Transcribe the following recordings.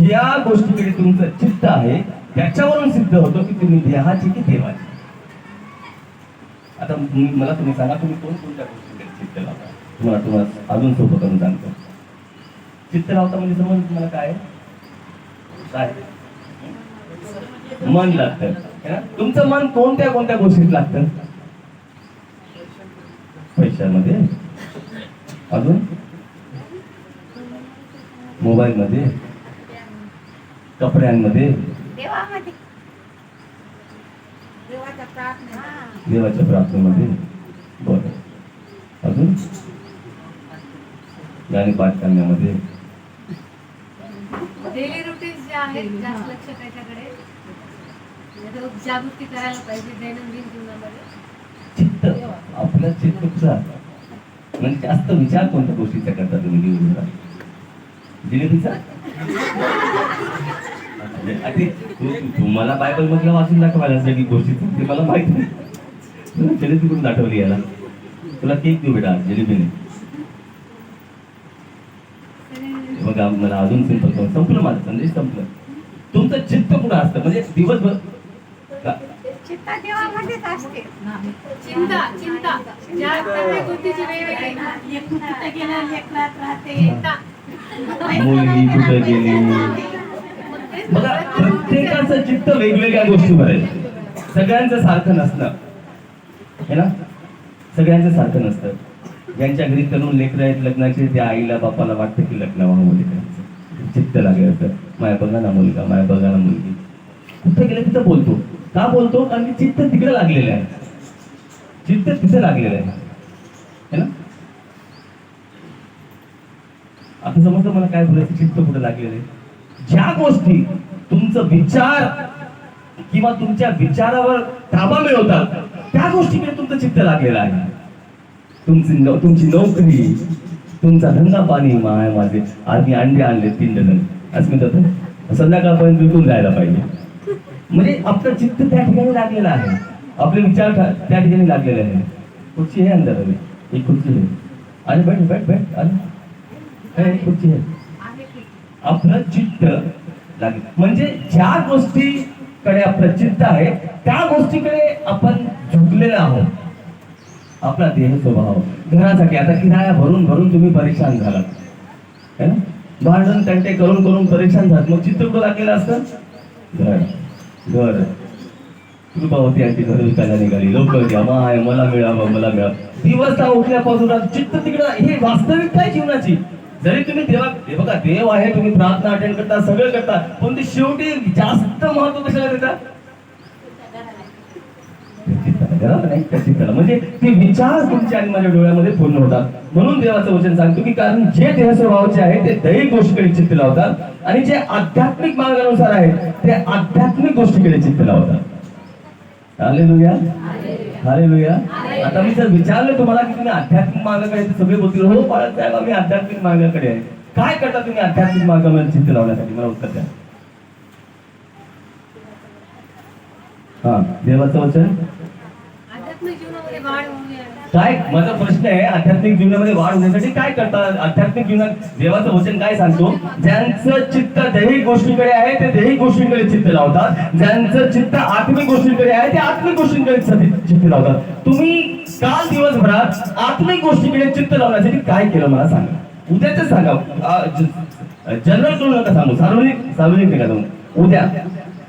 ज्या गोष्टीकडे तुमचं चित्त आहे त्याच्यावरून सिद्ध होतो की तुम्ही देहाची की देवाची. आता मला तुम्ही सांगा, तुम्ही कोणत्या गोष्टीकडे चित्त लावता? तुम्हाला अजून सोपं करून सांगतो. चित्त लावता म्हणजे समज तुम्हाला काय काय मन लागतं. तुमचं मन कोणत्या कोणत्या गोष्टीत लागतं? पैशामध्ये, अजून मोबाईल मध्ये, कपड्यांमध्ये, देवाच्या प्रार्थनेमध्ये. बरं, अजून गाणी पाठ करण्यामध्ये. डेली रुटीन जे आहेत जास्त लक्ष त्याच्याकडे जागृती करायला पाहिजे दैनंदिन जीवनामध्ये. चित्त, आपलं चित्तचा म्हणजे जास्त विचार कोणत्या गोष्टीचा करता तुम्ही दिवसभरात? जिलेबीचा? तुम्हाला बायबल मधलं वाचून दाखवायला सगळी गोष्टी ते मला माहित नाही. जिलेबी करून दाखवली याला. तुला केक देऊ बेटा जिलेबीने. बघा, मला अजून सिंपल करून संपलं माझं संदेश संपलं. तुमचं चित्त कुठं असतं म्हणजे दिवसभर? चिंता देवामध्येच असते. चिंता चिंता ज्या प्रत्येक गोष्टीची वेगवेगळी कुठे गेलं लेकरात राहते. मुलगी कुठे गेली. बघा, प्रत्येकाचं चित्त वेगवेगळ्या गोष्टीवर आहे. सगळ्यांचं सारखं नसतं है ना. सगळ्यांचं सारखं नसतं. ज्यांच्या घरी तरुण लेकरं आहेत लग्नाचे, त्या आईला बापाला वाटतं की लग्न व्हावं लेकरांचं. चित्त लागेल असतं. माया बघा ना मुलगा, माया बघा ना मुलगी. कुठे गेलं तिथं बोलतो. का बोलतो? कारण की चित्त तिकडे लागलेलं आहे. चित्त तिथे लागलेलं आहे है ना. आता समजतं मला काय बोलायचं. चित्त कुठे लागलेलं आहे? ज्या गोष्टी तुमचं विचार किंवा तुमच्या विचारावर ताबा मिळवतात त्या गोष्टीकडे तुमचं चित्त लागलेलं आहे. तुमची नोकरी, तुमचा धंदा पाणी. माय माझे आज मी अंडे आणले 3 डझन असं म्हणतात. संध्याकाळपर्यंत विकून जायला पाहिजे. म्हणजे आपलं चित्त त्या ठिकाणी लागलेलं आहे. आपले विचार त्या ठिकाणी लागलेले आहे. खुर्ची आहे अंदर हवी. एक खुर्ची आहे. आणि बैठ बैठ बैठ आणि खुर्ची आहे. आपलं चित्त लागेल म्हणजे ज्या गोष्टीकडे आपलं चित्त आहे त्या गोष्टीकडे आपण झुकलेलं आहोत. आपला देह स्वभाव घरासाठी आता किराया भरून भरून तुम्ही परेशान झालात है ना. भांडण तंटे करून करून परेशान झालात. मग चित्त कुठं लागलेलं असतं? घर घर. कृपावती आणखी घर विकायला निघाली. लोक द्या माय मला मिळावं मला मिळावं. दिवस उठल्यापासून चित्त तिकडं. हे वास्तविकता आहे जीवनाची. जरी तुम्ही हे बघा देव आहे, तुम्ही प्रार्थना अटेंड करता, सगळं करता, पण ते शेवटी जास्त महत्व कशाला देतात? नाही त्या चित्ताला. म्हणजे ते विचार तुमच्या आणि माझ्या डोळ्यामध्ये पूर्ण होतात. म्हणून देवाचं वचन सांगतो की कारण जे देह स्वभावाचे आहे ते दैहिक गोष्टीकडे चित्त लावतात आणि जे आध्यात्मिक मार्गानुसार आहेत ते आध्यात्मिक गोष्टीकडे चित्त लावतात. Hallelujah hallelujah. आता मी जर विचारलं तुम्हाला की तुम्ही आध्यात्मिक मार्गाकडे, सगळे बोलतील हो बाळासाहेब साहेब आम्ही आध्यात्मिक मार्गाकडे आहे. काय करता तुम्ही आध्यात्मिक मार्गामध्ये चित्त लावण्यासाठी? मला उत्तर द्या. हा, देवाचं वचन काय? माझा प्रश्न आहे, आध्यात्मिक जीवनामध्ये वाढ होण्यासाठी काय करतात? आध्यात्मिक जीवनात देवाचं वचन काय सांगतो? ज्यांचं चित्त दैहिक गोष्टीकडे आहे ते दैहिक गोष्टींकडे चित्त लावतात. ज्यांचं चित्त आत्मिक गोष्टींकडे आहे ते आत्मिक गोष्टींकडे चित्त लावतात. तुम्ही काल दिवसभरात आत्मिक गोष्टीकडे चित्त लावण्यासाठी काय केलं मला सांगा. उद्याच सांगा. जनरल करू नका सांगू. सार्वजनिक नका सांगू. उद्या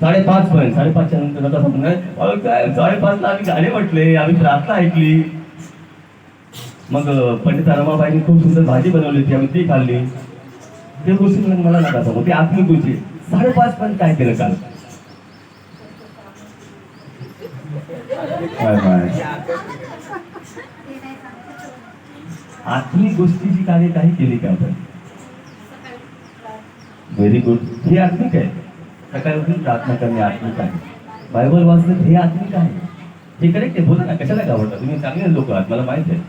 5:30 पर्यंत, 5:30च्या नंतर नका सांगू. 5:30ला आम्ही गाणे म्हटले, आम्ही प्रार्थना ऐकली, मग पंडित रमाबाईंनी खूप सुंदर भाजी बनवली होती, आम्ही ती खाल्ली. ते गोष्टी मला नका सांगू. ती आत्मिक गोष्टी. 5:30 पर्यंत काय केलं काल? आत्मिक गोष्टीची कार्य काही केली का आपण? Very good. हे आत्मिक आहे. सकाळी उठून प्रार्थना करणे आत्मिक आहे. बायबल वाचणं हे आत्मिक आहे. हे करेक्ट आहे. बोला ना, कशाला घाबरता तुम्ही? चांगले लोक आहात, मला माहित आहे.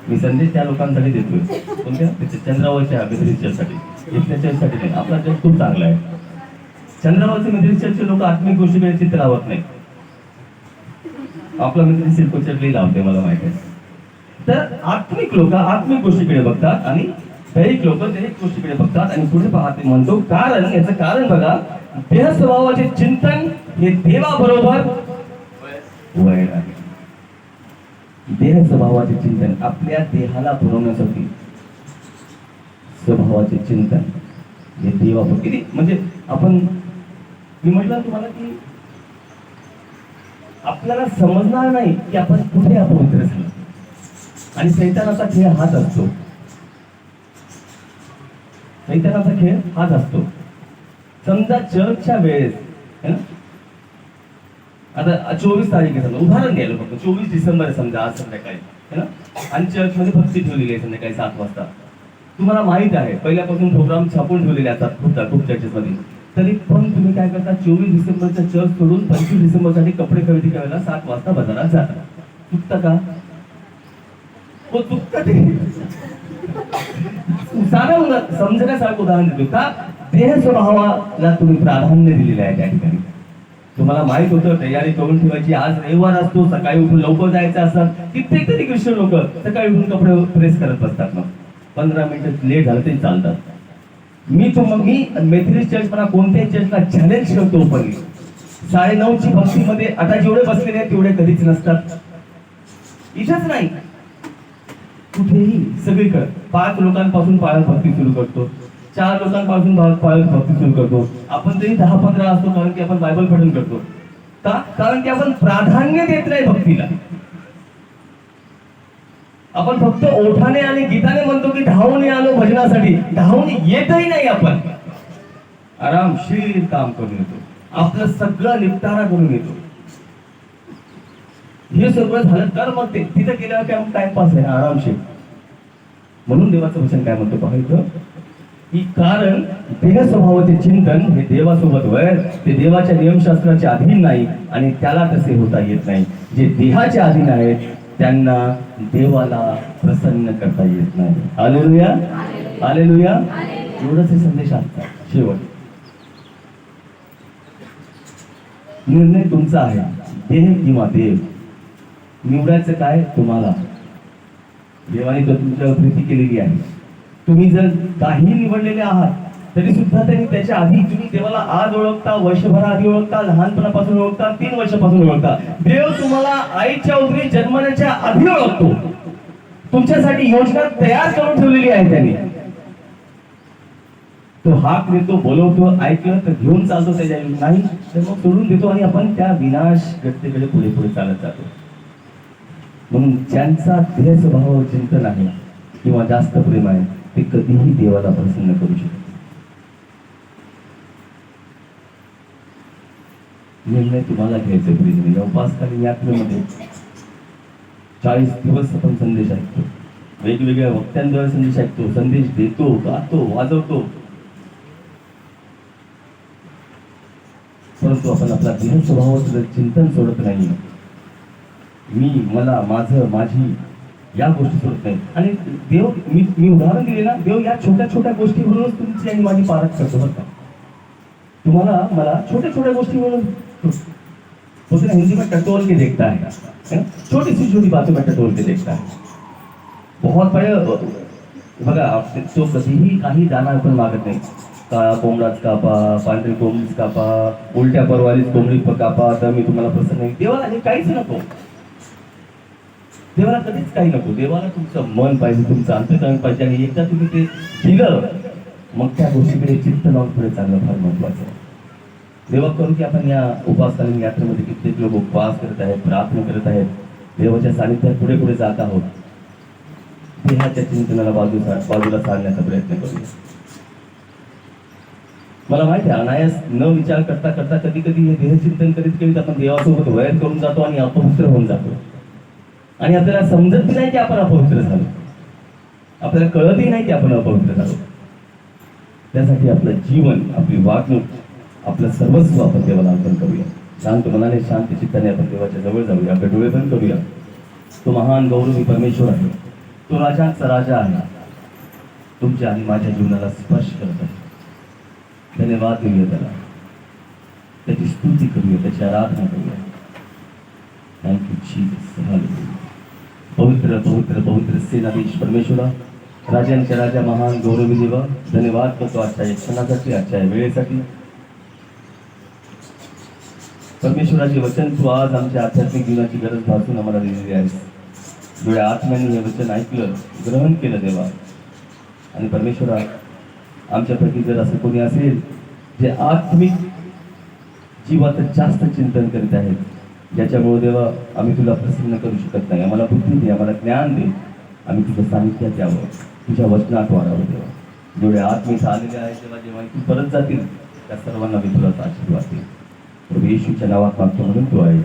मी संदेश त्या लोकांसाठी देतोय. कोणत्या? चंद्रावरच्या मित्रिचरसाठी, इथल्यासाठी नाही. आपला जग खूप चांगला आहे. चंद्रावरचे मित्रिचरचे लोक आत्मिक गोष्टीकडे चित्त लावत नाही. आपला मित्र सिल्कोचरली लावते, मला माहित आहे. तर आत्मिक लोक आत्मिक गोष्टीकडे बघतात आणि दैहिक लोक दैहिक गोष्टीकडे बघतात आणि पुढे पाहते म्हणतो कारण याचं कारण बघा, देह स्वभावाचे चिंतन हे देवाबरोबर वैर आहे. देह स्वभावाचे चिंतन आपल्या देहाला पुरवण्यासाठी स्वभावाचे चिंतन हे देवाबरोबर किती म्हणजे आपण मी म्हटलं तुम्हाला की आपल्याला समजणार नाही की आपण कुठे अपवित्र झालो. आणि सैतानाचा खेळ हाच असतो. सैतानाचा खेळ हाच असतो. समजा चर्चच्या वेळेस है ना, आता 24 तारीख आहे समजा, उदाहरण द्यायला फक्त 24 डिसेंबर आहे समजा, आज संध्याकाळी है ना, आणि चर्चमध्ये भक्ती ठेवलेली आहे संध्याकाळी 7 वाजता. तुम्हाला माहित आहे पहिल्यापासून प्रोग्राम छापून ठेवलेले असतात खूप चर्चेसमध्ये. तरी पण तुम्ही काय करता, 24 डिसेंबरचा चर्च सोडून 25 डिसेंबरसाठी कपडे खरेदी करायला 7 वाजता बाजारात जाता. चुकता का? हो चुकतं ते. साधं समजण्यासारखं उदाहरण देतो का, देह स्वभावाला तुम्ही प्राधान्य दिलेलं आहे त्या ठिकाणी. तुम्हाला माहित होतं तयारी करून ठेवायची, आज रविवार असतो, सकाळी उठून लवकर जायचं असतं. कित्येक तरी ख्रिश्चन लोक सकाळी उठून कपडे प्रेस करत बसतात. मग 15 मिनिटं लेट झालं तरी चालतात. मी मेथडिस्ट चर्च म्हणा कोणत्याही चर्चला चॅलेंज करतो. पण 9:30ची भक्तीमध्ये आता जेवढे बसलेले आहेत तेवढे कधीच नसतात. इथंच नाही, कुठेही सगळीकडे 5 लोकांपासून पाळत भक्ती सुरू करतो, 4 लोकांपासून पाळत भक्ती सुरू करतो. आपण तरी 10-15 असतो, कारण की आपण बायबल पठण करतो. का? कारण की आपण प्राधान्य देत नाही भक्तीला. आपण फक्त ओठाने आणि गीताने म्हणतो की धावून आलो भजनासाठी, धावून येतही नाही. आपण आरामशीर काम करून येतो, आपलं सगळं निपटारा करून येतो. हे सगळं झालं तर मग ते तिथं गेल्यावर काय टाइमपास आहे आरामशीर. म्हणून देवाचं वचन काय म्हणतो पाहायचं की कारण देह स्वभावाचे चिंतन हे देवासोबत वैर, ते देवाच्या नियमशास्त्राच्या अधीन नाही आणि त्याला तसे होता येत नाही. जे देहाच्या अधीन आहेत त्यांना देवाला प्रसन्न करता येत नाही. Hallelujah, hallelujah. एवढंच हे संदेश असतात. शेवट निर्णय तुमचा आहे, देह किंवा देव. निवडायचं काय तुम्हाला. देवाने तर तुमच्यावर प्रीती केलेली आहे. तुम्ही जर काही निवडलेले आहात तरी सुद्धा त्यांनी त्याच्या आधी तुम्ही देवाला आज ओळखता, वर्षभरा आधी ओळखता, लहानपणापासून ओळखता, 3 वर्षापासून ओळखता. देव तुम्हाला आईच्या उदरी जन्मण्याच्या आधी ओळखतो. तुमच्यासाठी योजना तयार करून ठेवलेली आहे त्यांनी. तो हाक देतो, बोलवतो, ऐकलं तर घेऊन चालतो, त्याच्या नाही तर मग सोडून देतो आणि आपण त्या विनाश व्यक्तीकडे पुढे पुढे चालत जातो. म्हणून ज्यांचा देह स्वभावावर चिंतन आहे किंवा जास्त प्रेम आहे ते कधीही देवाला प्रसन्न करू शकतात. निर्णय तुम्हाला घ्यायचे प्रिय. या उपासकालीन यात्रेमध्ये 40 दिवस आपण संदेश ऐकतो, वेगवेगळ्या वक्त्यांद्वारे संदेश ऐकतो, संदेश देतो, गातो, वाजवतो, परंतु आपण आपला देह स्वभावाचं चिंतन सोडत नाही. मी, मला, माझं, माझी या गोष्टी सोडत नाही. आणि देव मी उदाहरण दिले ना, देव या छोट्या छोट्या गोष्टीवरूनच तुमची आणि माझी पारख करतो बरं का. तुम्हाला मला छोट्या छोट्या गोष्टीवरून होते ना, हिंदी में टटोल के देखता है, छोटी सी छोटी बातों में टटोल के देखता है. बहुत बड़े बघा, तो कधीही काही दाना आपण मागत नाही. काळा कोंबडाच कापा, पांढरी कोंबडीच कापा, उलट्या परवालीच कोंबडी कापा तर मी तुम्हाला प्रसन्न नाही. देवाला हे काहीच नको. देवाला कधीच काही नको. देवाला तुमचं मन पाहिजे, तुमचं अंतःकरण पाहिजे. आणि एकदा तुम्ही ते दिलं मग त्या गोष्टीकडे चित्त लावून पुढे चालणं फार महत्वाचं आहे. देवा करू की आपण या उपासकालीन यात्रेमध्ये कित्येक लोक उपवास करत आहेत, प्रार्थना करत आहेत, देवाच्या सानिध्यात पुढे पुढे जात आहोत. देहाच्या चिंतनाला बाजूला सारण्याचा प्रयत्न करूया. मला माहिती आहे अनायास न विचार करता करता कधी कधी हे देहचिंतन करीत करीत आपण देवासोबत वैर करून जातो आणि अपवित्र होऊन जातो. आणि आपल्याला समजत नाही की आपण अपवित्र झालो, आपल्याला कळतही नाही की आपण अपवित्र झालो. त्यासाठी आपलं जीवन, आपली वागणूक, आपलं सर्वस्व आपण देवाला अर्पण करूया. शांत मनाने, शांत चित्ताने आपण देवाच्या जवळ जाऊया. आपले डोळे बंद करूया. तो महान गौरवी परमेश्वर आहे, तो राजांचा राजा आहे. तुमच्या आणि माझ्या जीवनाला स्पर्श करत आहे. धन्यवाद देऊया त्याला, त्याची स्तुती करूया, त्याची आराधना करूया. Thank you Jesus. हालेलुया. पवित्र पवित्र पवित्र सेनाधीश परमेश्वरा, राजांच्या राजा महान गौरवी देवा, धन्यवाद करतो आजच्या या क्षणासाठी, आजच्या या वेळेसाठी. परमेश्वराचे वचन तू आज आमच्या आध्यात्मिक जीवनाची गरज भासून आम्हाला दिलेली आहेस. डोळ्या आत्म्याने हे वचन ऐकलं, ग्रहण केलं देवा. आणि परमेश्वरा, आमच्यापैकी जर असं कोणी असेल जे आत्मिक जीवाचं जास्त चिंतन करीत आहेत, ज्याच्यामुळे देवा आम्ही तुला प्रसन्न करू शकत नाही, आम्हाला बुद्धी दे, आम्हाला ज्ञान दे, आम्ही तुझं सानिध्यात यावं, तुझ्या वचनात वाढावं देवा. जेवढे आत्मिक आलेले आहेत तेव्हा जेव्हा तू परत जातील त्या सर्वांना मी तुला आशीर्वाद देईन. प्रभू येशूच्या नावात मागतो म्हणून तू आहे.